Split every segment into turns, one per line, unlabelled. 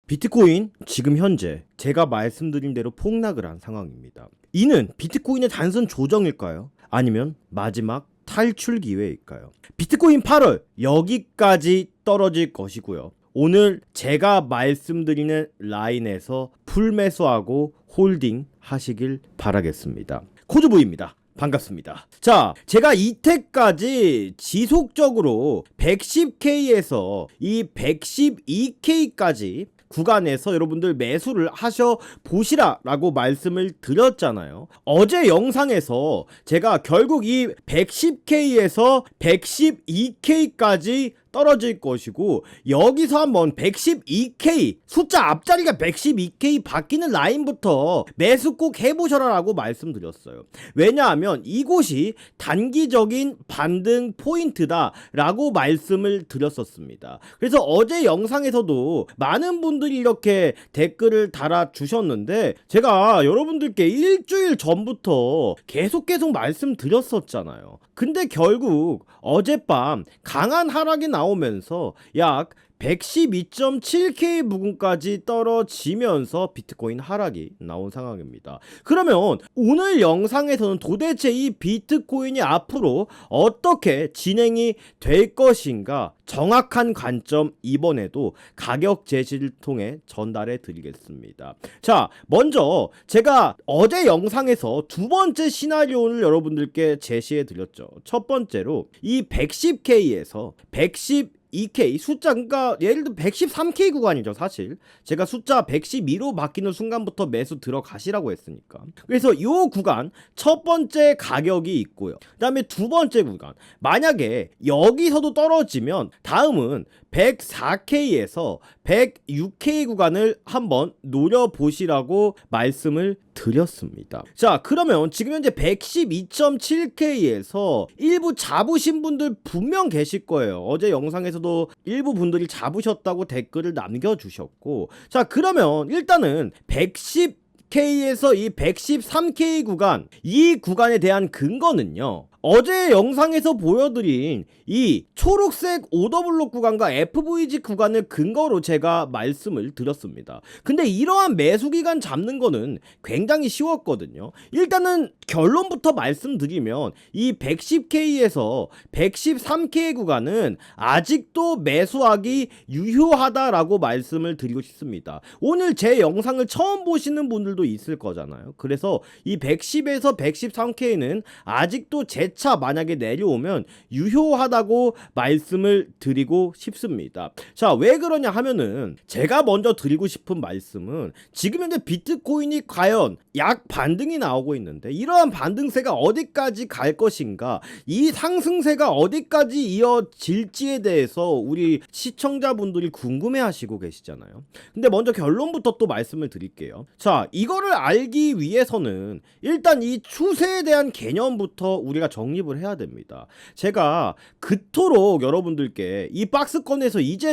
비트코인 지금 현재 제가 말씀드린 대로 폭락을 한 상황입니다. 이는 비트코인의 단순 조정일까요? 아니면 마지막 탈출 기회일까요? 비트코인 8월 여기까지 떨어질 것이고요. 오늘 제가 말씀드리는 라인에서 풀매수하고 홀딩 하시길 바라겠습니다. 코드부입니다. 반갑습니다. 자, 제가 이때까지 지속적으로 110K에서 이 112K까지 구간에서 여러분들 매수를 하셔 보시라 라고 말씀을 드렸잖아요. 어제 영상에서 제가 결국 이 110K에서 112K까지 떨어질 것이고, 여기서 한번 112K 숫자 앞자리가 112K 바뀌는 라인부터 매수 꼭 해보셔라 라고 말씀드렸어요. 왜냐하면 이곳이 단기적인 반등 포인트다 라고 말씀을 드렸었습니다. 그래서 어제 영상에서도 많은 분들이 이렇게 댓글을 달아주셨는데, 제가 여러분들께 일주일 전부터 계속 말씀드렸었잖아요. 근데 결국 어젯밤 강한 하락이 나오면서 약 112.7K 부근까지 떨어지면서 비트코인 하락이 나온 상황입니다. 그러면 오늘 영상에서는 도대체 이 비트코인이 앞으로 어떻게 진행이 될 것인가, 정확한 관점 이번에도 가격 제시를 통해 전달해 드리겠습니다. 자, 먼저 제가 어제 영상에서 두 번째 시나리오를 여러분들께 제시해 드렸죠. 첫 번째로 이 110K에서 112K 숫자, 그러니까 예를 들어 113K 구간이죠. 사실 제가 숫자 112로 바뀌는 순간부터 매수 들어가시라고 했으니까. 그래서 이 구간 첫 번째 가격이 있고요. 그 다음에 두 번째 구간, 만약에 여기서도 떨어지면 다음은 104K에서 106K 구간을 한번 노려보시라고 말씀을 드렸습니다. 자, 그러면 지금 현재 112.7K에서 일부 잡으신 분들 분명 계실 거예요. 어제 영상에서도 일부 분들이 잡으셨다고 댓글을 남겨주셨고, 자, 그러면 일단은 110K에서 이 113K 구간, 이 구간에 대한 근거는요, 어제 영상에서 보여드린 이 초록색 오더블록 구간과 FVG 구간을 근거로 제가 말씀을 드렸습니다. 근데 이러한 매수 기간 잡는 거는 굉장히 쉬웠거든요. 일단은 결론부터 말씀드리면 이 110K에서 113K 구간은 아직도 매수하기 유효하다라고 말씀을 드리고 싶습니다. 오늘 제 영상을 처음 보시는 분들도 있을 거잖아요. 그래서 이 110에서 113K는 아직도 재차 만약에 내려오면 유효하다고 말씀을 드리고 싶습니다. 자, 왜 그러냐 하면은 제가 먼저 드리고 싶은 말씀은 지금 현재 비트코인이 과연 약 반등이 나오고 있는데 이러한 반등세가 어디까지 갈 것인가, 이 상승세가 어디까지 이어질지에 대해서 우리 시청자분들이 궁금해 하시고 계시잖아요. 근데 먼저 결론부터 또 말씀을 드릴게요. 자, 이거를 알기 위해서는 일단 이 추세에 대한 개념부터 우리가 정립을 해야 됩니다. 제가 그토록 여러분들께 이 박스권에서 이제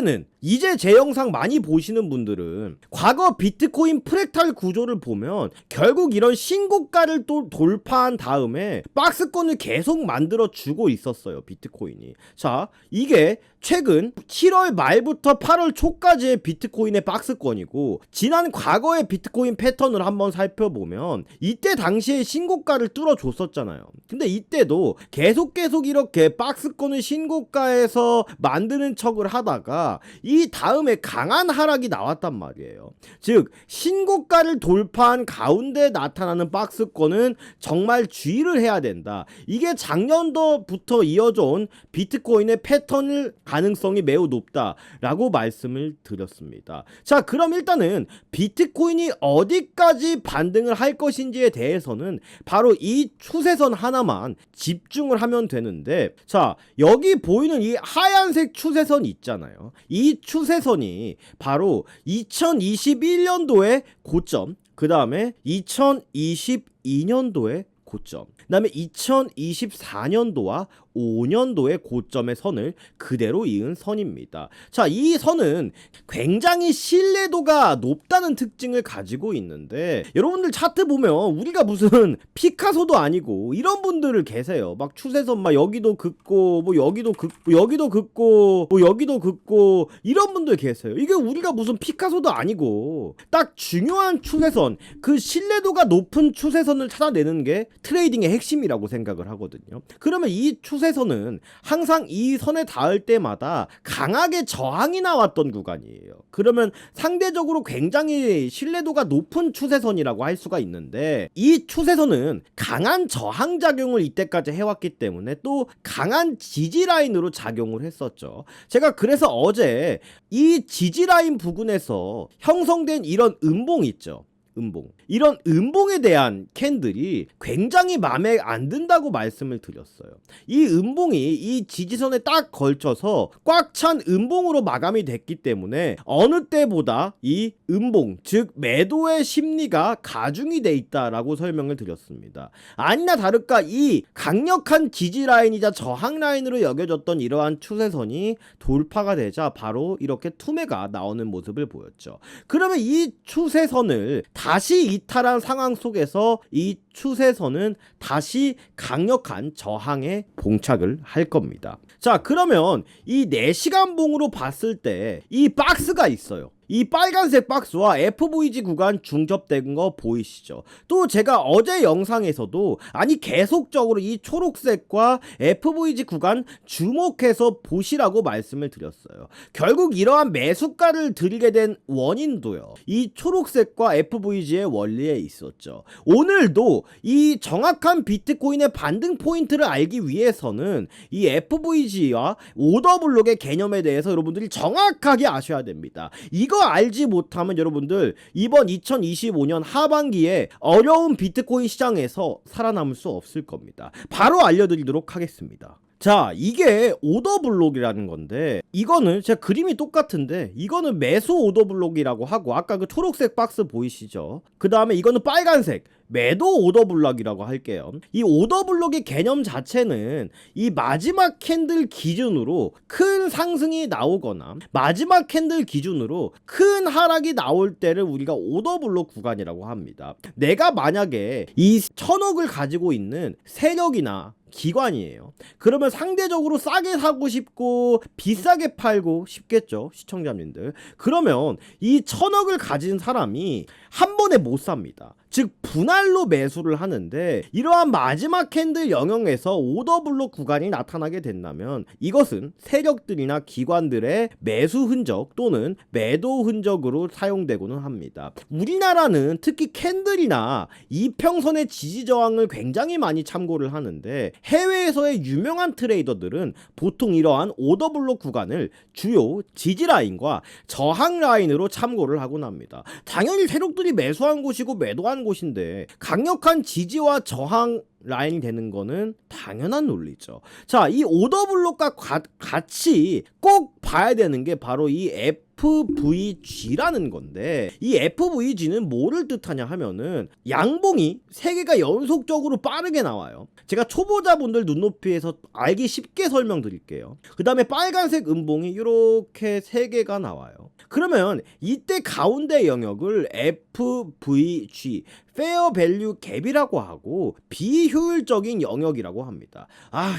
제 영상 많이 보시는 분들은 과거 비트코인 프랙탈 구조를 보면 결국 이런 신고가를 또 돌파한 다음에 박스권을 계속 만들어 주고 있었어요, 비트코인이. 자, 이게 최근 7월 말부터 8월 초까지의 비트코인의 박스권이고, 지난 과거의 비트코인 패턴을 한번 살펴보면 이때 당시에 신고가를 뚫어줬었잖아요. 근데 이때도 계속 이렇게 박스권을 신고가에서 만드는 척을 하다가 이 다음에 강한 하락이 나왔단 말이에요. 즉 신고가를 돌파한 가운데 나타나는 박스권은 정말 주의를 해야 된다. 이게 작년도부터 이어져 온 비트코인의 패턴을 가능성이 매우 높다라고 말씀을 드렸습니다. 자, 그럼 일단은 비트코인이 어디까지 반등을 할 것인지에 대해서는 바로 이 추세선 하나만 집중을 하면 되는데, 자, 여기 보이는 이 하얀색 추세선 있잖아요. 이 추세선이 바로 2021년도의 고점, 그 다음에 2022년도의 고점, 그 다음에 2024년도와 5년도의 고점의 선을 그대로 이은 선입니다. 자, 이 선은 굉장히 신뢰도가 높다는 특징을 가지고 있는데, 여러분들 차트 보면 우리가 무슨 피카소도 아니고 이런 분들을 계세요. 막 추세선 막 여기도 긋고 뭐 여기도 긋고 여기도 긋고 뭐 여기도 긋고 이런 분들 계세요. 이게 우리가 무슨 피카소도 아니고 딱 중요한 추세선, 그 신뢰도가 높은 추세선을 찾아내는 게 트레이딩의 핵심이라고 생각을 하거든요. 그러면 이 추세선은 항상 이 선에 닿을 때마다 강하게 저항이 나왔던 구간이에요. 그러면 상대적으로 굉장히 신뢰도가 높은 추세선이라고 할 수가 있는데, 이 추세선은 강한 저항 작용을 이때까지 해왔기 때문에 또 강한 지지 라인으로 작용을 했었죠. 제가 그래서 어제 이 지지 라인 부근에서 형성된 이런 음봉 있죠. 음봉. 이런 음봉에 대한 캔들이 굉장히 마음에 안 든다고 말씀을 드렸어요. 이 음봉이 이 지지선에 딱 걸쳐서 꽉 찬 음봉으로 마감이 됐기 때문에 어느 때보다 이 음봉, 즉 매도의 심리가 가중이 돼 있다라고 설명을 드렸습니다. 아니나 다를까 이 강력한 지지 라인이자 저항 라인으로 여겨졌던 이러한 추세선이 돌파가 되자 바로 이렇게 투매가 나오는 모습을 보였죠. 그러면 이 추세선을 다시 이탈한 상황 속에서 이 추세선은 다시 강력한 저항에 봉착을 할 겁니다. 자, 그러면 이 4시간 봉으로 봤을 때 이 박스가 있어요. 이 빨간색 박스와 FVG 구간 중접된 거 보이시죠? 또 제가 어제 영상에서도 계속적으로 이 초록색과 FVG 구간 주목해서 보시라고 말씀을 드렸어요. 결국 이러한 매수가를 들게 된 원인도요, 이 초록색과 FVG의 원리에 있었죠. 오늘도 이 정확한 비트코인의 반등 포인트를 알기 위해서는 이 FVG와 오더블록의 개념에 대해서 여러분들이 정확하게 아셔야 됩니다. 이거 알지 못하면 여러분들 이번 2025년 하반기에 어려운 비트코인 시장에서 살아남을 수 없을 겁니다. 바로 알려드리도록 하겠습니다. 자, 이게 오더블록이라는 건데, 이거는 제가 그림이 똑같은데 이거는 매수 오더블록이라고 하고, 아까 그 초록색 박스 보이시죠? 그 다음에 이거는 빨간색 매도 오더블록이라고 할게요. 이 오더블록의 개념 자체는 이 마지막 캔들 기준으로 큰 상승이 나오거나 마지막 캔들 기준으로 큰 하락이 나올 때를 우리가 오더블록 구간이라고 합니다. 내가 만약에 이 1000억을 가지고 있는 세력이나 기관이에요. 그러면 상대적으로 싸게 사고 싶고 비싸게 팔고 싶겠죠, 시청자님들. 그러면 이 1000억을 가진 사람이 한 번에 못 삽니다. 즉 분할로 매수를 하는데, 이러한 마지막 캔들 영역에서 오더블록 구간이 나타나게 된다면 이것은 세력들이나 기관들의 매수 흔적 또는 매도 흔적으로 사용되고는 합니다. 우리나라는 특히 캔들이나 이평선의 지지 저항을 굉장히 많이 참고를 하는데, 해외에서의 유명한 트레이더들은 보통 이러한 오더블록 구간을 주요 지지 라인과 저항 라인으로 참고를 하곤 합니다. 당연히 세력들이 매수한 곳이고 매도한 곳인데 강력한 지지와 저항 라인이 되는 거는 당연한 논리죠. 자, 이 오더블록과 같이 꼭 봐야 되는 게 바로 이 FVG라는 건데, 이 FVG는 뭐를 뜻하냐 하면은 양봉이 3개가 연속적으로 빠르게 나와요. 제가 초보자분들 눈높이에서 알기 쉽게 설명드릴게요. 그 다음에 빨간색 음봉이 이렇게 3개가 나와요. 그러면 이때 가운데 영역을 FVG 페어 밸류 갭이라고 하고 비효율적인 영역이라고 합니다.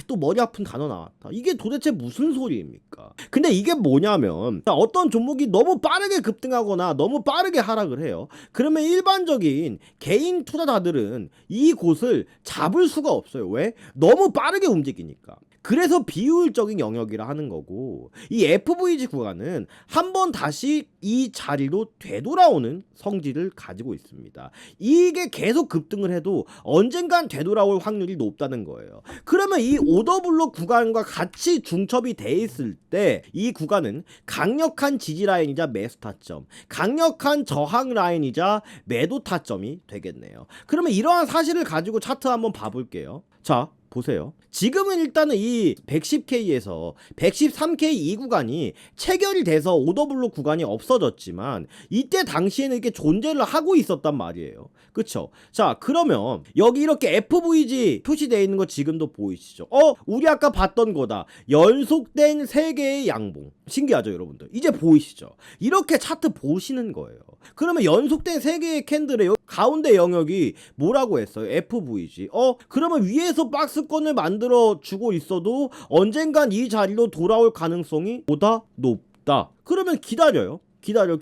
또 머리 아픈 단어 나왔다. 이게 도대체 무슨 소리입니까? 근데 이게 뭐냐면, 어떤 종목이 너무 빠르게 급등하거나 너무 빠르게 하락을 해요. 그러면 일반적인 개인 투자자들은 이곳을 잡을 수가 없어요. 왜? 너무 빠르게 움직이니까. 그래서 비효율적인 영역이라 하는 거고, 이 FVG 구간은 한번 다시 이 자리로 되돌아오는 성질을 가지고 있습니다. 이게 계속 급등을 해도 언젠간 되돌아올 확률이 높다는 거예요. 그러면 이 오더블록 구간과 같이 중첩이 돼 있을 때 이 구간은 강력한 지지 라인이자 매수 타점, 강력한 저항 라인이자 매도 타점이 되겠네요. 그러면 이러한 사실을 가지고 차트 한번 봐볼게요. 자, 보세요. 지금은 일단은 이 110K에서 113K 이 구간이 체결이 돼서 오더블록 구간이 없어졌지만 이때 당시에는 이렇게 존재를 하고 있었단 말이에요. 그쵸? 자, 그러면 여기 이렇게 FVG 표시되어 있는 거 지금도 보이시죠? 우리 아까 봤던 거다. 연속된 3개의 양봉. 신기하죠, 여러분들? 이제 보이시죠? 이렇게 차트 보시는 거예요. 그러면 연속된 3개의 캔들의 가운데 영역이 뭐라고 했어요? FVG. 그러면 위에서 박스권을 만들어 주고 있어도 언젠간 이 자리로 돌아올 가능성이 보다 높다. 그러면 기다려요. 기다려.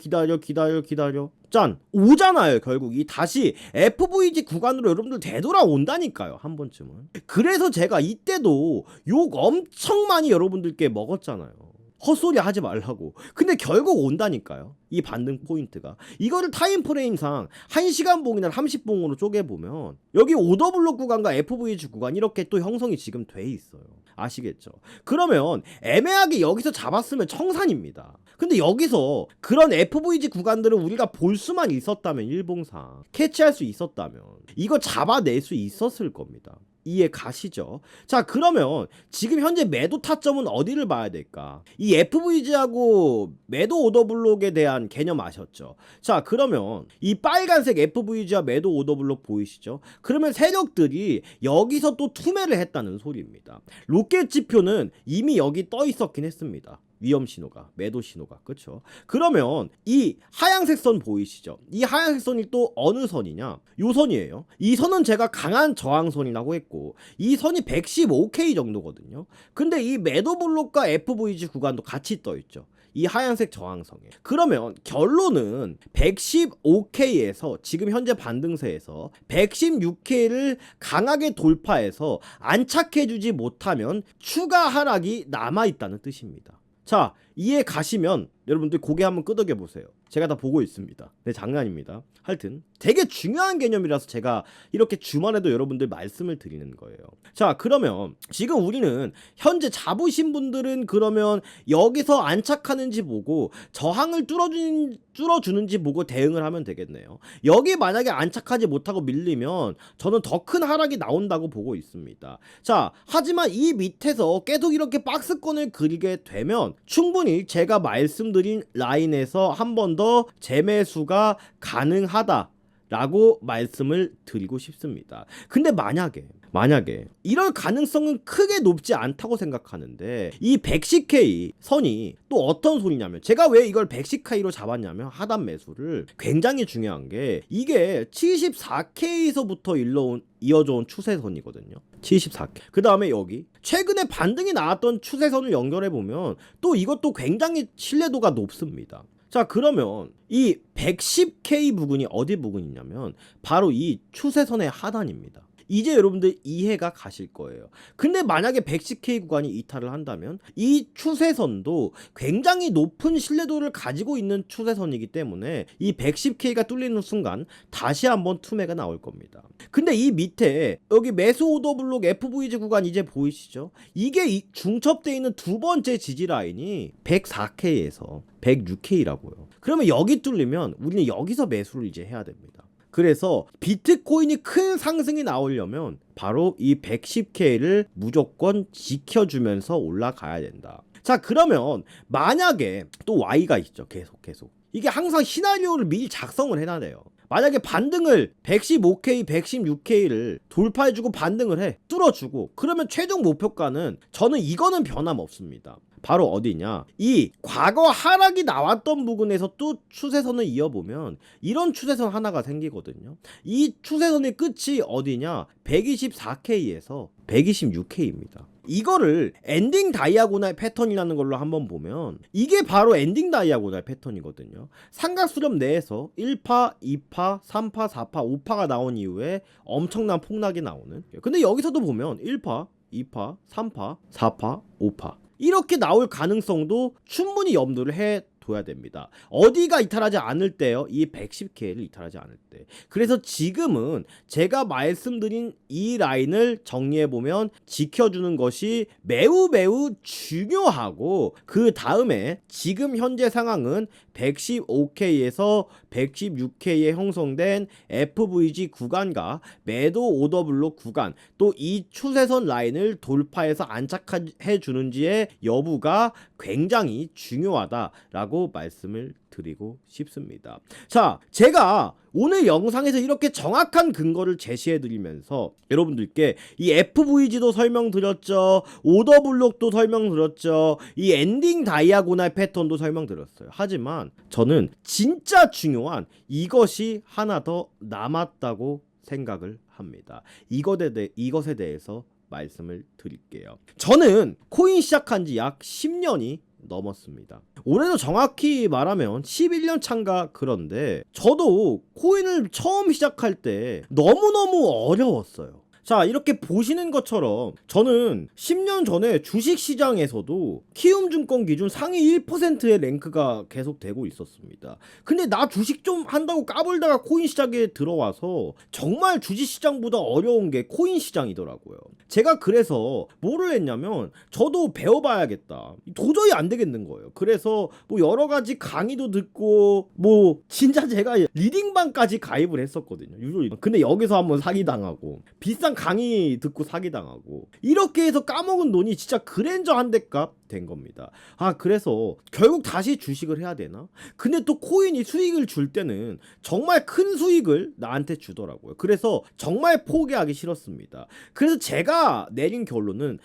짠! 오잖아요, 결국. 이 다시 FVG 구간으로 여러분들 되돌아온다니까요, 한 번쯤은. 그래서 제가 이때도 욕 엄청 많이 여러분들께 먹었잖아요. 헛소리 하지 말라고. 근데 결국 온다니까요, 이 반등 포인트가. 이거를 타임프레임상 1시간 봉이나 30봉으로 쪼개보면 여기 오더블록 구간과 FVG 구간 이렇게 또 형성이 지금 돼 있어요. 아시겠죠? 그러면 애매하게 여기서 잡았으면 청산입니다. 근데 여기서 그런 FVG 구간들을 우리가 볼 수만 있었다면, 일봉상 캐치할 수 있었다면 이거 잡아낼 수 있었을 겁니다. 이해 가시죠? 자, 그러면 지금 현재 매도 타점은 어디를 봐야 될까? 이 FVG하고 매도 오더블록에 대한 개념 아셨죠? 자, 그러면 이 빨간색 FVG와 매도 오더블록 보이시죠? 그러면 세력들이 여기서 또 투매를 했다는 소리입니다. 로켓 지표는 이미 여기 떠 있었긴 했습니다. 위험 신호가, 매도 신호가. 그쵸? 그러면 이 하얀색 선 보이시죠? 이 하얀색 선이 또 어느 선이냐? 요 선이에요. 이 선은 제가 강한 저항선이라고 했고, 이 선이 115K 정도거든요. 근데 이 매도 블록과 FVG 구간도 같이 떠 있죠. 이 하얀색 저항성에. 그러면 결론은 115K에서 지금 현재 반등세에서 116K를 강하게 돌파해서 안착해주지 못하면 추가 하락이 남아있다는 뜻입니다. 자, 이해 가시면 여러분들 고개 한번 끄덕여 보세요. 제가 다 보고 있습니다. 네, 장난입니다. 하여튼 되게 중요한 개념이라서 제가 이렇게 주말에도 여러분들 말씀을 드리는 거예요. 자, 그러면 지금 우리는 현재 잡으신 분들은 그러면 여기서 안착하는지 보고 저항을 뚫어주는지 보고 대응을 하면 되겠네요. 여기 만약에 안착하지 못하고 밀리면 저는 더 큰 하락이 나온다고 보고 있습니다. 자, 하지만 이 밑에서 계속 이렇게 박스권을 그리게 되면 충분히 제가 말씀드린 라인에서 한 번 더 재매수가 가능하다 라고 말씀을 드리고 싶습니다. 근데 만약에 이럴 가능성은 크게 높지 않다고 생각하는데, 이 110K 선이 또 어떤 소리냐면, 제가 왜 이걸 110K로 잡았냐면, 하단 매수를 굉장히 중요한 게 이게 74K에서부터 이어져 온 추세선이거든요. 74K. 그 다음에 여기 최근에 반등이 나왔던 추세선을 연결해보면 또 이것도 굉장히 신뢰도가 높습니다. 자, 그러면 이 110K 부근이 어디 부근이냐면 바로 이 추세선의 하단입니다. 이제 여러분들 이해가 가실 거예요. 근데 만약에 110K 구간이 이탈을 한다면 이 추세선도 굉장히 높은 신뢰도를 가지고 있는 추세선이기 때문에 이 110K가 뚫리는 순간 다시 한번 투매가 나올 겁니다. 근데 이 밑에 여기 매수 오더블록 FVG 구간 이제 보이시죠? 이게 중첩되어 있는 두 번째 지지 라인이 104K에서 106K라고요. 그러면 여기 뚫리면 우리는 여기서 매수를 이제 해야 됩니다. 그래서 비트코인이 큰 상승이 나오려면 바로 이 110K를 무조건 지켜주면서 올라가야 된다. 자, 그러면 만약에 또 Y가 있죠. 계속 이게 항상 시나리오를 미리 작성을 해놔야 돼요. 만약에 반등을 115K, 116K를 돌파해주고 반등을 해, 뚫어주고, 그러면 최종 목표가는 저는 이거는 변함없습니다. 바로 어디냐, 이 과거 하락이 나왔던 부분에서 또 추세선을 이어보면 이런 추세선 하나가 생기거든요. 이 추세선의 끝이 어디냐, 124K에서 126K입니다. 이거를 엔딩 다이아고날 패턴이라는 걸로 한번 보면 이게 바로 엔딩 다이아고날 패턴이거든요. 삼각수렴 내에서 1파, 2파, 3파, 4파, 5파가 나온 이후에 엄청난 폭락이 나오는. 근데 여기서도 보면 1파, 2파, 3파, 4파, 5파 이렇게 나올 가능성도 충분히 염두를 해 둬야 됩니다. 어디가 이탈하지 않을 때요? 이 110K를 이탈하지 않을 때. 그래서 지금은 제가 말씀드린 이 라인을 정리해보면 지켜주는 것이 매우 중요하고, 그 다음에 지금 현재 상황은 115K에서 116K에 형성된 FVG 구간과 매도 오더블록 구간, 또 이 추세선 라인을 돌파해서 안착해 주는지의 여부가 굉장히 중요하다라고 말씀을 드리고 싶습니다. 자, 제가 오늘 영상에서 이렇게 정확한 근거를 제시해 드리면서 여러분들께 이 FVG도 설명드렸죠, 오더블록도 설명드렸죠, 이 엔딩 다이아고날 패턴도 설명드렸어요. 하지만 저는 진짜 중요한 이것이 하나 더 남았다고 생각을 합니다. 이것에 대해서 말씀을 드릴게요. 저는 코인 시작한 지 약 10년이 넘었습니다. 올해도 정확히 말하면 11년 차인가. 그런데 저도 코인을 처음 시작할 때 너무너무 어려웠어요. 자, 이렇게 보시는 것처럼 저는 10년 전에 주식시장에서도 키움증권 기준 상위 1%의 랭크가 계속 되고 있었습니다. 근데 나 주식 좀 한다고 까불다가 코인 시장에 들어와서 정말 주식시장보다 어려운 게 코인 시장이더라고요. 제가 그래서 뭐를 했냐면, 저도 배워봐야겠다. 도저히 안 되겠는 거예요. 그래서 뭐 여러 가지 강의도 듣고, 뭐 진짜 제가 리딩방까지 가입을 했었거든요. 근데 여기서 한번 사기당하고, 비싼 강의 듣고 사기당하고, 이렇게 해서 까먹은 돈이 진짜 그랜저 한 대 값 된 겁니다. 그래서 결국 다시 주식을 해야 되나? 근데 또 코인이 수익을 줄 때는 정말 큰 수익을 나한테 주더라고요. 그래서 정말 포기하기 싫었습니다. 그래서 제가 내린 결론은,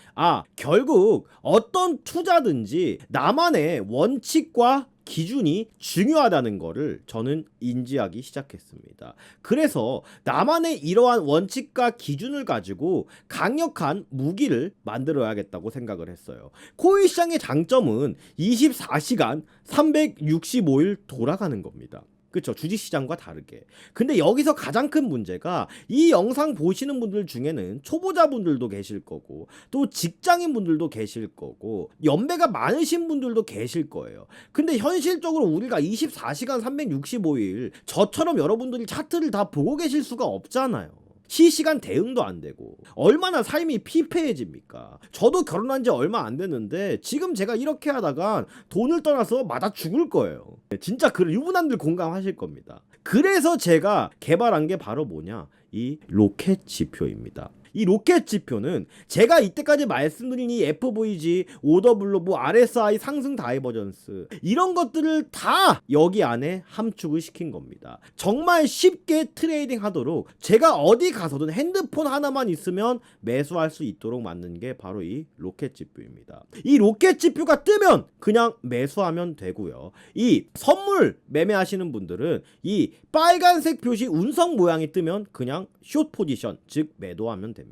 결국 어떤 투자든지 나만의 원칙과 기준이 중요하다는 거를 저는 인지하기 시작했습니다. 그래서 나만의 이러한 원칙과 기준을 가지고 강력한 무기를 만들어야겠다고 생각을 했어요. 코인 시장의 장점은 24시간 365일 돌아가는 겁니다. 그렇죠. 주식시장과 다르게. 근데 여기서 가장 큰 문제가, 이 영상 보시는 분들 중에는 초보자분들도 계실 거고, 또 직장인분들도 계실 거고, 연배가 많으신 분들도 계실 거예요. 근데 현실적으로 우리가 24시간 365일 저처럼 여러분들이 차트를 다 보고 계실 수가 없잖아요. 실시간 대응도 안 되고 얼마나 삶이 피폐해집니까? 저도 결혼한 지 얼마 안 됐는데 지금 제가 이렇게 하다가 돈을 떠나서 맞아 죽을 거예요. 진짜 유부남들 공감하실 겁니다. 그래서 제가 개발한 게 바로 뭐냐? 이 로켓 지표입니다. 이 로켓 지표는 제가 이때까지 말씀드린 이 FVG, 오더블록, RSI, 상승 다이버전스, 이런 것들을 다 여기 안에 함축을 시킨 겁니다. 정말 쉽게 트레이딩 하도록 제가 어디 가서든 핸드폰 하나만 있으면 매수할 수 있도록 만든 게 바로 이 로켓 지표입니다. 이 로켓 지표가 뜨면 그냥 매수하면 되고요. 이 선물 매매하시는 분들은 이 빨간색 표시 운석 모양이 뜨면 그냥 숏 포지션, 즉 매도하면 됩니다.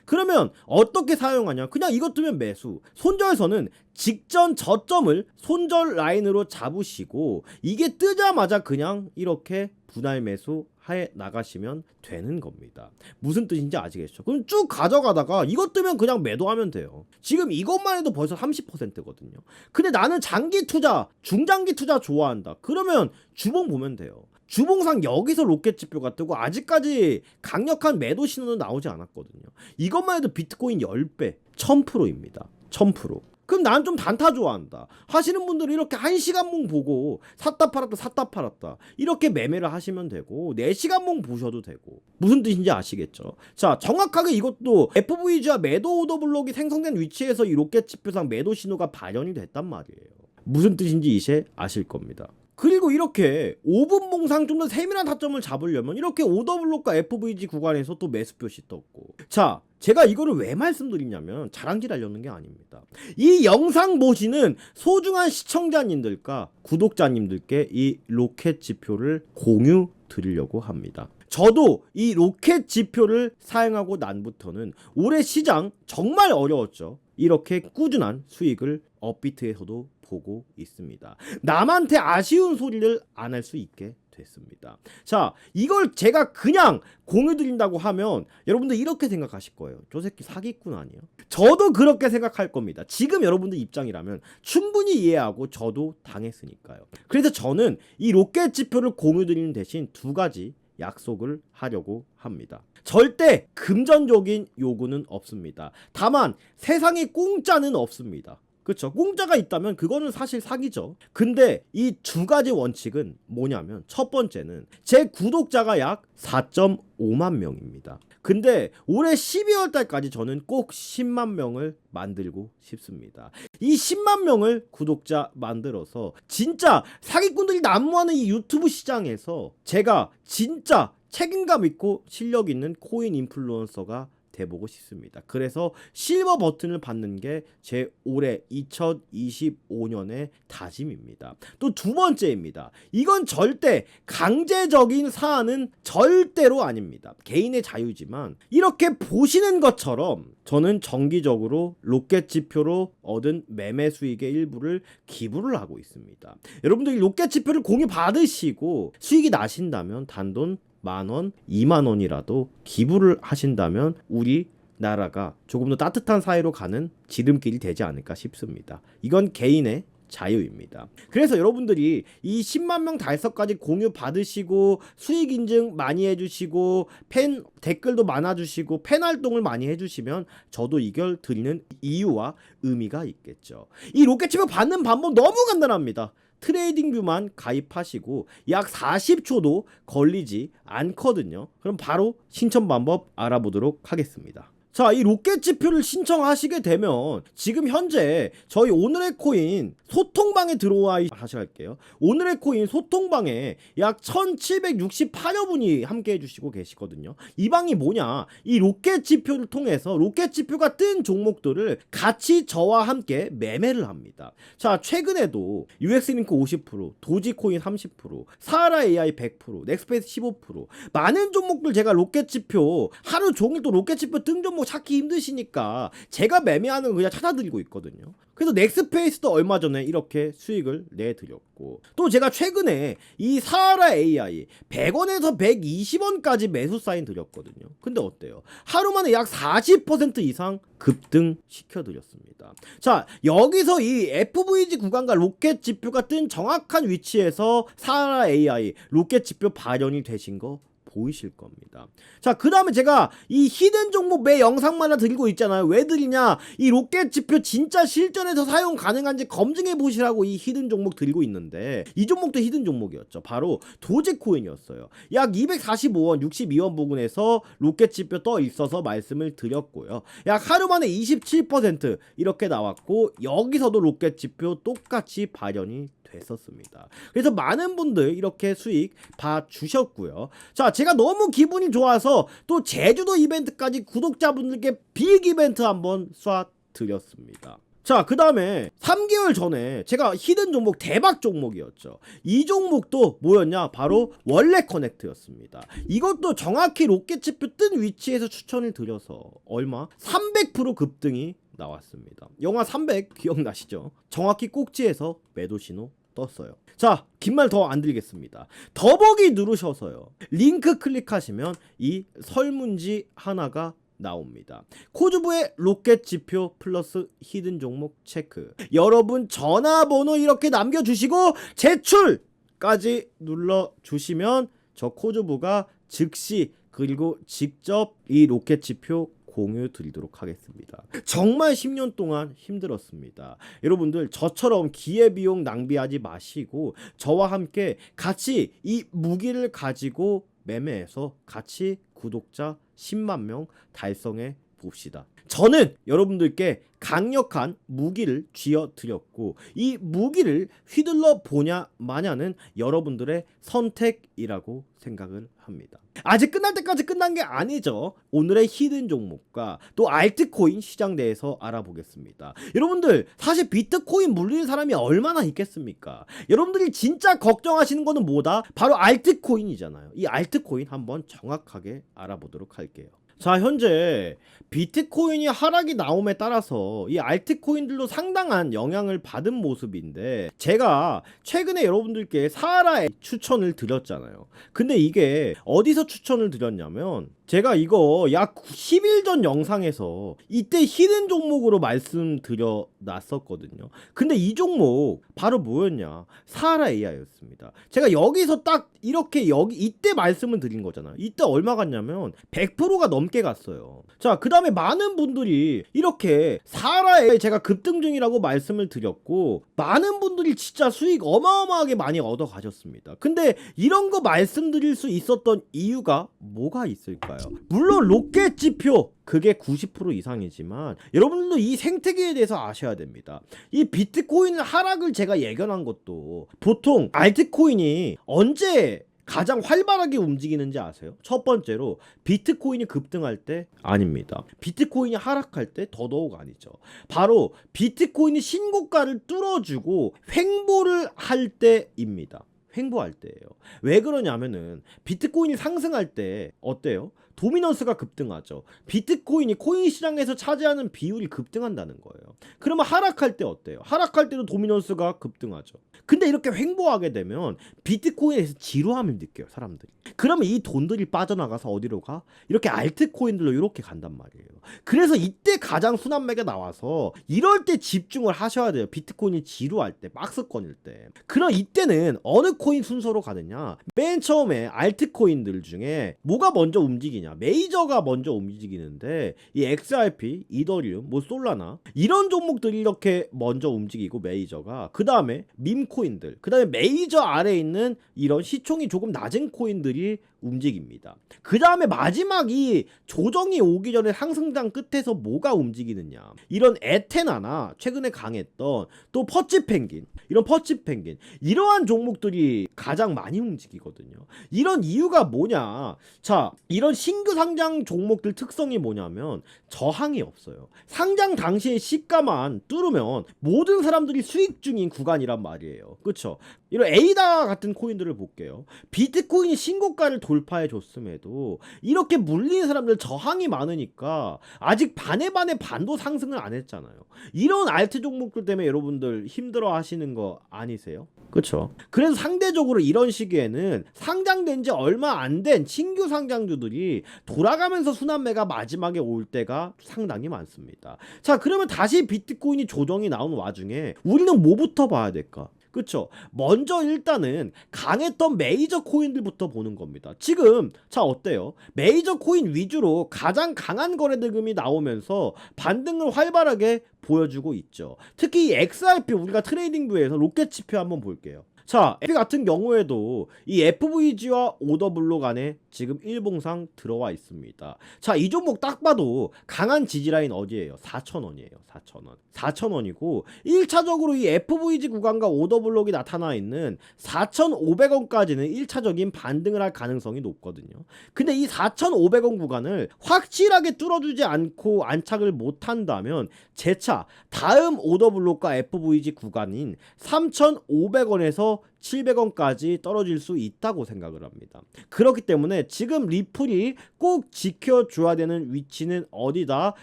그러면 어떻게 사용하냐? 그냥 이것 뜨면 매수. 손절선은 직전 저점을 손절 라인으로 잡으시고, 이게 뜨자마자 그냥 이렇게 분할 매수 해 나가시면 되는 겁니다. 무슨 뜻인지 아시겠죠? 그럼 쭉 가져가다가 이것 뜨면 그냥 매도하면 돼요. 지금 이것만 해도 벌써 30%거든요. 근데 나는 장기 투자, 중장기 투자 좋아한다. 그러면 주봉 보면 돼요. 주봉상 여기서 로켓 지표가 뜨고 아직까지 강력한 매도 신호는 나오지 않았거든요. 이것만 해도 비트코인 10배, 1000%입니다. 1000%. 그럼 난 좀 단타 좋아한다 하시는 분들은 이렇게 1시간봉 보고 샀다 팔았다 이렇게 매매를 하시면 되고, 4시간봉 보셔도 되고. 무슨 뜻인지 아시겠죠? 자, 정확하게 이것도 FVG와 매도 오더블록이 생성된 위치에서 이 로켓 지표상 매도 신호가 발현이 됐단 말이에요. 무슨 뜻인지 이제 아실 겁니다. 그리고 이렇게 5분 봉상 좀 더 세밀한 타점을 잡으려면 이렇게 오더블록과 FVG 구간에서 또 매수 표시 떴고. 자, 제가 이거를 왜 말씀드리냐면 자랑질 하려는 게 아닙니다. 이 영상 보시는 소중한 시청자님들과 구독자님들께 이 로켓 지표를 공유 드리려고 합니다. 저도 이 로켓 지표를 사용하고 난부터는 올해 시장 정말 어려웠죠. 이렇게 꾸준한 수익을 업비트에서도 보고 있습니다. 남한테 아쉬운 소리를 안 할 수 있게 됐습니다. 자, 이걸 제가 그냥 공유 드린다고 하면 여러분들 이렇게 생각하실 거예요. 저 새끼 사기꾼 아니야? 저도 그렇게 생각할 겁니다. 지금 여러분들 입장이라면 충분히 이해하고 저도 당했으니까요. 그래서 저는 이 로켓 지표를 공유 드리는 대신 두 가지 약속을 하려고 합니다. 절대 금전적인 요구는 없습니다. 다만 세상에 공짜는 없습니다. 그렇죠. 공짜가 있다면 그거는 사실 사기죠. 근데 이 두 가지 원칙은 뭐냐면 첫 번째는 제 구독자가 약 4.5만 명입니다. 근데 올해 12월 달까지 저는 꼭 10만 명을 만들고 싶습니다. 이 10만 명을 구독자 만들어서 진짜 사기꾼들이 난무하는 이 유튜브 시장에서 제가 진짜 책임감 있고 실력 있는 코인 인플루언서가 돼보고 싶습니다. 그래서 실버 버튼을 받는 게 제 올해 2025년의 다짐입니다. 또 두 번째입니다. 이건 절대 강제적인 사안은 절대로 아닙니다. 개인의 자유지만 이렇게 보시는 것처럼 저는 정기적으로 로켓 지표로 얻은 매매 수익의 일부를 기부를 하고 있습니다. 여러분들이 로켓 지표를 공유 받으시고 수익이 나신다면 단돈 10,000원, 20,000원이라도 기부를 하신다면 우리 나라가 조금 더 따뜻한 사회로 가는 지름길이 되지 않을까 싶습니다. 이건 개인의 자유입니다. 그래서 여러분들이 이 10만 명 달성까지 공유 받으시고 수익 인증 많이 해주시고 팬 댓글도 많아주시고 팬 활동을 많이 해주시면 저도 이걸 드리는 이유와 의미가 있겠죠. 이 로켓 지표 받는 방법 너무 간단합니다. 트레이딩뷰만 가입하시고 약 40초도 걸리지 않거든요. 그럼 바로 신청 방법 알아보도록 하겠습니다. 자, 이 로켓 지표를 신청하시게 되면 지금 현재 저희 오늘의 코인 소통방에 들어와 하실게요. 오늘의 코인 소통방에 약 1768여 분이 함께 해주시고 계시거든요. 이 방이 뭐냐, 이 로켓 지표를 통해서 로켓 지표가 뜬 종목들을 같이 저와 함께 매매를 합니다. 자, 최근에도 UX링크 50%, 도지코인 30%, 사하라 AI 100%, 넥스페이스 15%, 많은 종목들 제가 로켓 지표 하루 종일 또 로켓 지표 뜬 종목 찾기 힘드시니까 제가 매매하는 거 그냥 찾아드리고 있거든요. 그래서 넥스페이스도 얼마 전에 이렇게 수익을 내드렸고, 또 제가 최근에 이 사하라 AI 100원에서 120원까지 매수 사인 드렸거든요. 근데 어때요? 하루 만에 약 40% 이상 급등 시켜드렸습니다. 자, 여기서 이 FVG 구간과 로켓 지표가 뜬 정확한 위치에서 사하라 AI 로켓 지표 발현이 되신 거 보이실 겁니다. 자, 그 다음에 제가 이 히든 종목 매 영상마다 드리고 있잖아요. 왜 드리냐, 이 로켓 지표 진짜 실전에서 사용 가능한지 검증해 보시라고 이 히든 종목 드리고 있는데, 이 종목도 히든 종목이었죠. 바로 도지코인이었어요. 약 245원 62원 부근에서 로켓 지표 떠 있어서 말씀을 드렸고요. 약 하루 만에 27% 이렇게 나왔고, 여기서도 로켓 지표 똑같이 발현이 됐었습니다. 그래서 많은 분들 이렇게 수익 봐주셨고요. 자, 제가 너무 기분이 좋아서 또 제주도 이벤트까지 구독자분들께 빅 이벤트 한번 쏴드렸습니다. 자, 그 다음에 3개월 전에 제가 히든 종목 대박 종목이었죠. 이 종목도 뭐였냐, 바로 원래 커넥트였습니다. 이것도 정확히 로켓 지표 뜬 위치에서 추천을 드려서 얼마? 300% 급등이 나왔습니다. 영화 300 기억나시죠? 정확히 꼭지에서 매도 신호 떴어요. 자, 긴 말 더 안 드리겠습니다. 더보기 누르셔서요, 링크 클릭하시면 이 설문지 하나가 나옵니다. 코주부의 로켓 지표 플러스 히든 종목 체크. 여러분 전화번호 이렇게 남겨주시고 제출까지 눌러주시면 저 코주부가 즉시 그리고 직접 이 로켓 지표 공유 드리도록 하겠습니다. 정말 10년 동안 힘들었습니다. 여러분들 저처럼 기회비용 낭비하지 마시고 저와 함께 같이 이 무기를 가지고 매매해서 같이 구독자 10만 명 달성해 봅시다. 저는 여러분들께 강력한 무기를 쥐어드렸고, 이 무기를 휘둘러 보냐 마냐는 여러분들의 선택이라고 생각을 합니다. 아직 끝날 때까지 끝난 게 아니죠. 오늘의 히든 종목과 또 알트코인 시장 내에서 알아보겠습니다. 여러분들 사실 비트코인 물리는 사람이 얼마나 있겠습니까? 여러분들이 진짜 걱정하시는 거는 뭐다? 바로 알트코인이잖아요. 이 알트코인 한번 정확하게 알아보도록 할게요. 자, 현재 비트코인이 하락이 나옴에 따라서 이 알트코인들도 상당한 영향을 받은 모습인데, 제가 최근에 여러분들께 사하라의 추천을 드렸잖아요. 근데 이게 어디서 추천을 드렸냐면, 제가 이거 약 10일 전 영상에서 이때 히든 종목으로 말씀드려 놨었거든요. 근데 이 종목 바로 뭐였냐? 사하라 AI였습니다. 제가 여기서 딱 이렇게 이때 말씀을 드린 거잖아. 이때 얼마 갔냐면 100%가 넘게 갔어요. 자, 그 다음에 많은 분들이 이렇게 사하라에 제가 급등 중이라고 말씀을 드렸고, 많은 분들이 진짜 수익 어마어마하게 많이 얻어 가셨습니다. 근데 이런 거 말씀드릴 수 있었던 이유가 뭐가 있을까요? 물론 로켓 지표 그게 90% 이상이지만, 여러분들도 이 생태계에 대해서 아셔야 됩니다. 이 비트코인 하락을 제가 예견한 것도, 보통 알트코인이 언제 가장 활발하게 움직이는지 아세요? 첫 번째로 비트코인이 급등할 때? 아닙니다. 비트코인이 하락할 때? 더더욱 아니죠. 바로 비트코인이 신고가를 뚫어주고 횡보를 할 때입니다. 횡보할 때예요. 왜 그러냐면은 비트코인이 상승할 때 어때요? 도미넌스가 급등하죠. 비트코인이 코인 시장에서 차지하는 비율이 급등한다는 거예요. 그러면 하락할 때 어때요? 하락할 때도 도미넌스가 급등하죠. 근데 이렇게 횡보하게 되면 비트코인에서 지루함을 느껴요, 사람들이. 그러면 이 돈들이 빠져나가서 어디로 가? 이렇게 알트코인들로 이렇게 간단 말이에요. 그래서 이때 가장 순환매가 나와서 이럴 때 집중을 하셔야 돼요. 비트코인이 지루할 때, 박스권일 때. 그럼 이때는 어느 코인 순서로 가느냐? 맨 처음에 알트코인들 중에 뭐가 먼저 움직이냐? 메이저가 먼저 움직이는데, 이 XRP, 이더리움, 뭐 솔라나 이런 종목들이 이렇게 먼저 움직이고, 메이저가. 그 다음에 밈코인들, 그 다음에 메이저 아래에 있는 이런 시총이 조금 낮은 코인들이 움직입니다. 그 다음에 마지막 이 조정이 오기 전에 상승장 끝에서 뭐가 움직이느냐? 이런 에테나나 최근에 강했던 또 퍼치펭귄, 이런 퍼치펭귄, 이러한 종목들이 가장 많이 움직이거든요. 이런 이유가 뭐냐? 자, 이런 신규 상장 종목들 특성이 뭐냐면 저항이 없어요. 상장 당시의 시가만 뚫으면 모든 사람들이 수익 중인 구간이란 말이에요. 그쵸? 이런 에이다 같은 코인들을 볼게요. 비트코인이 신고가를 돌파해 줬음에도 이렇게 물리는 사람들 저항이 많으니까 아직 반의 반도 상승을 안 했잖아요. 이런 알트 종목들 때문에 여러분들 힘들어 하시는 거 아니세요? 그쵸? 그래서 상대적으로 이런 시기에는 상장된 지 얼마 안 된 신규 상장주들이 돌아가면서 순환매가 마지막에 올 때가 상당히 많습니다. 자, 그러면 다시 비트코인이 조정이 나온 와중에 우리는 뭐부터 봐야 될까? 그쵸? 먼저 일단은 강했던 메이저 코인들부터 보는 겁니다. 지금 자, 어때요? 메이저 코인 위주로 가장 강한 거래대금이 나오면서 반등을 활발하게 보여주고 있죠. 특히 이 XRP, 우리가 트레이딩뷰에서 로켓 지표 한번 볼게요. 자, XRP 같은 경우에도 이 FVG와 오더블록 안에 지금 일봉상 들어와 있습니다. 자, 이 종목 딱 봐도 강한 지지라인 어디예요? 4,000원이에요. 4,000원. 4,000원이고 1차적으로 이 FVG 구간과 오더블록이 나타나 있는 4,500원까지는 1차적인 반등을 할 가능성이 높거든요. 근데 이 4,500원 구간을 확실하게 뚫어주지 않고 안착을 못한다면 재차 다음 오더블록과 FVG 구간인 3,500원에서 700원까지 떨어질 수 있다고 생각을 합니다. 그렇기 때문에 지금 리플이 꼭 지켜줘야 되는 위치는 어디다?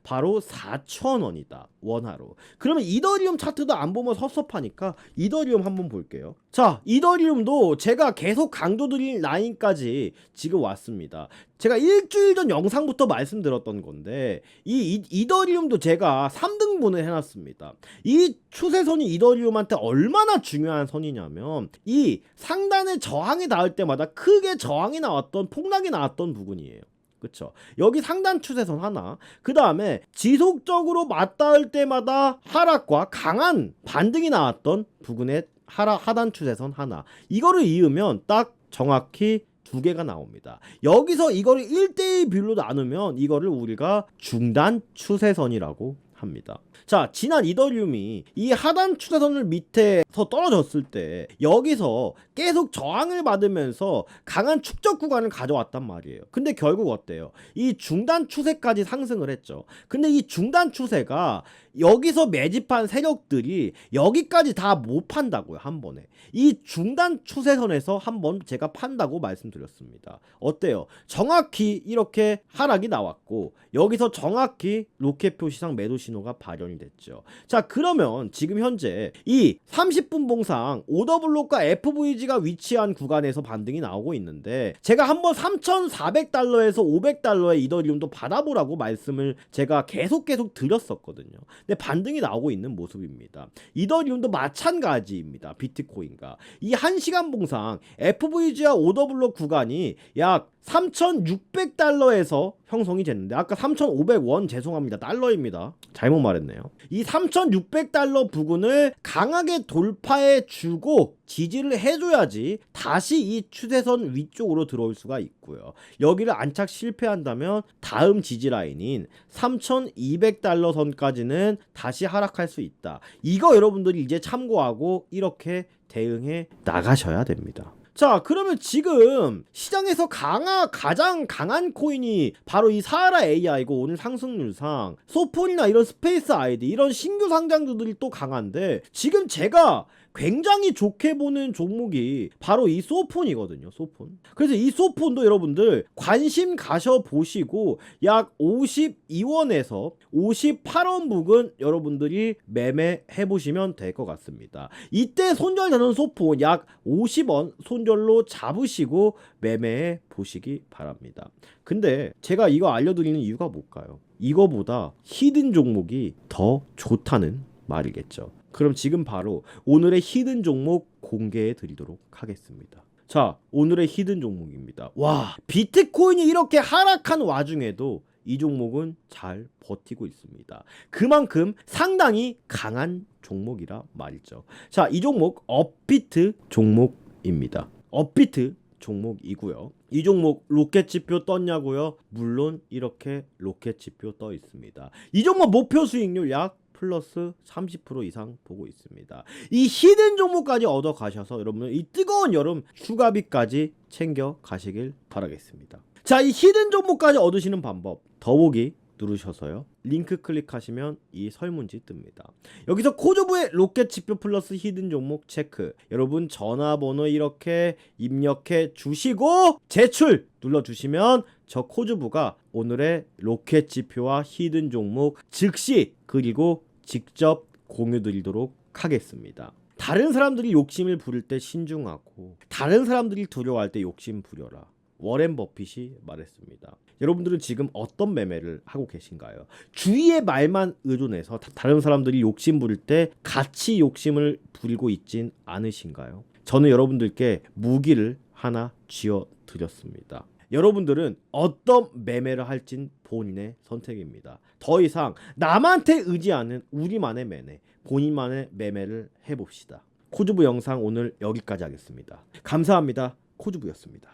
바로 4,000원이다. 원화로. 그러면 이더리움 차트도 안 보면 섭섭하니까 이더리움 한번 볼게요. 자, 이더리움도 제가 계속 강조드린 라인까지 지금 왔습니다. 제가 일주일 전 영상부터 말씀드렸던 건데, 이더리움도 제가 3등분을 해놨습니다. 이 추세선이 이더리움한테 얼마나 중요한 선이냐면, 이 상단의 저항이 닿을 때마다 크게 저항이 나왔던, 폭락이 나왔던 부분이에요. 그쵸? 여기 상단 추세선 하나, 그 다음에 지속적으로 맞닿을 때마다 하락과 강한 반등이 나왔던 부근의 하단 추세선 하나, 이거를 이으면 딱 정확히 두 개가 나옵니다. 여기서 이거를 1대1 비율로 나누면 이거를 우리가 중단 추세선이라고 합니다. 자, 지난 이더리움이 이 하단 추세선을 밑에서 떨어졌을 때 여기서 계속 저항을 받으면서 강한 축적 구간을 가져왔단 말이에요. 근데 결국 어때요? 이 중단 추세까지 상승을 했죠. 근데 이 중단 추세가 여기서 매집한 세력들이 여기까지 다 못 판다고요, 한 번에. 이 중단 추세선에서 한번 제가 판다고 말씀드렸습니다. 어때요? 정확히 이렇게 하락이 나왔고 여기서 정확히 로켓 표시상 매도 신호가 발현이 됐죠. 자, 그러면 지금 현재 이 30분 봉상 오더블록과 FVG가 위치한 구간에서 반등이 나오고 있는데 제가 한번 3,400달러에서 500달러의 이더리움도 받아보라고 말씀을 제가 계속 드렸었거든요. 근데 반등이 나오고 있는 모습입니다. 이더리움도 마찬가지입니다. 비트코인과 이 1시간 봉상 FVG와 오더블록 구간이 약 3,600달러에서 형성이 됐는데 아까 3,500원 죄송합니다. 달러입니다. 잘못 말했네요. 이 3,600달러 부근을 강하게 돌파해 주고 지지를 해줘야지 다시 이 추세선 위쪽으로 들어올 수가 있고요. 여기를 안착 실패한다면 다음 지지 라인인 3,200달러 선까지는 다시 하락할 수 있다. 이거 여러분들이 이제 참고하고 이렇게 대응해 나가셔야 됩니다. 자, 그러면 지금 시장에서 가장 강한 코인이 바로 이 사하라 AI고 오늘 상승률상 소폰이나 이런 스페이스 아이디 이런 신규 상장주들이 또 강한데 지금 제가 굉장히 좋게 보는 종목이 바로 이 소폰이거든요. 소폰. 그래서 이 소폰도 여러분들 관심 가셔 보시고 약 52원에서 58원 부근 여러분들이 매매해 보시면 될 것 같습니다. 이때 손절되는 소폰 약 50원 손절로 잡으시고 매매해 보시기 바랍니다. 근데 제가 이거 알려드리는 이유가 뭘까요? 이거보다 히든 종목이 더 좋다는 말이겠죠. 그럼 지금 바로 오늘의 히든 종목 공개해 드리도록 하겠습니다. 자, 오늘의 히든 종목입니다. 와, 비트코인이 이렇게 하락한 와중에도 이 종목은 잘 버티고 있습니다. 그만큼 상당히 강한 종목이라 말이죠. 자, 이 종목 업비트 종목입니다. 업비트 종목이고요. 이 종목 로켓 지표 떴냐고요? 물론 이렇게 로켓 지표 떠 있습니다. 이 종목 목표 수익률 약 플러스 30% 이상 보고 있습니다. 이 히든 종목까지 얻어 가셔서 여러분은 이 뜨거운 여름 휴가비까지 챙겨 가시길 바라겠습니다. 자, 이 히든 종목까지 얻으시는 방법 더보기 누르셔서요. 링크 클릭하시면 이 설문지 뜹니다. 여기서 코드부의 로켓 지표 플러스 히든 종목 체크. 여러분 전화번호 이렇게 입력해 주시고 제출 눌러주시면 저 코드부가 오늘의 로켓 지표와 히든 종목 즉시 그리고 직접 공유 드리도록 하겠습니다. 다른 사람들이 욕심을 부릴 때 신중하고 다른 사람들이 두려워할 때 욕심 부려라. 워렌 버핏이 말했습니다. 여러분들은 지금 어떤 매매를 하고 계신가요? 주위의 말만 의존해서 다른 사람들이 욕심 부릴 때 같이 욕심을 부리고 있진 않으신가요? 저는 여러분들께 무기를 하나 쥐어 드렸습니다. 여러분들은 어떤 매매를 할진 본인의 선택입니다. 더 이상 남한테 의지하는 우리만의 매매, 본인만의 매매를 해봅시다. 코즈부 영상 오늘 여기까지 하겠습니다. 감사합니다. 코즈부였습니다.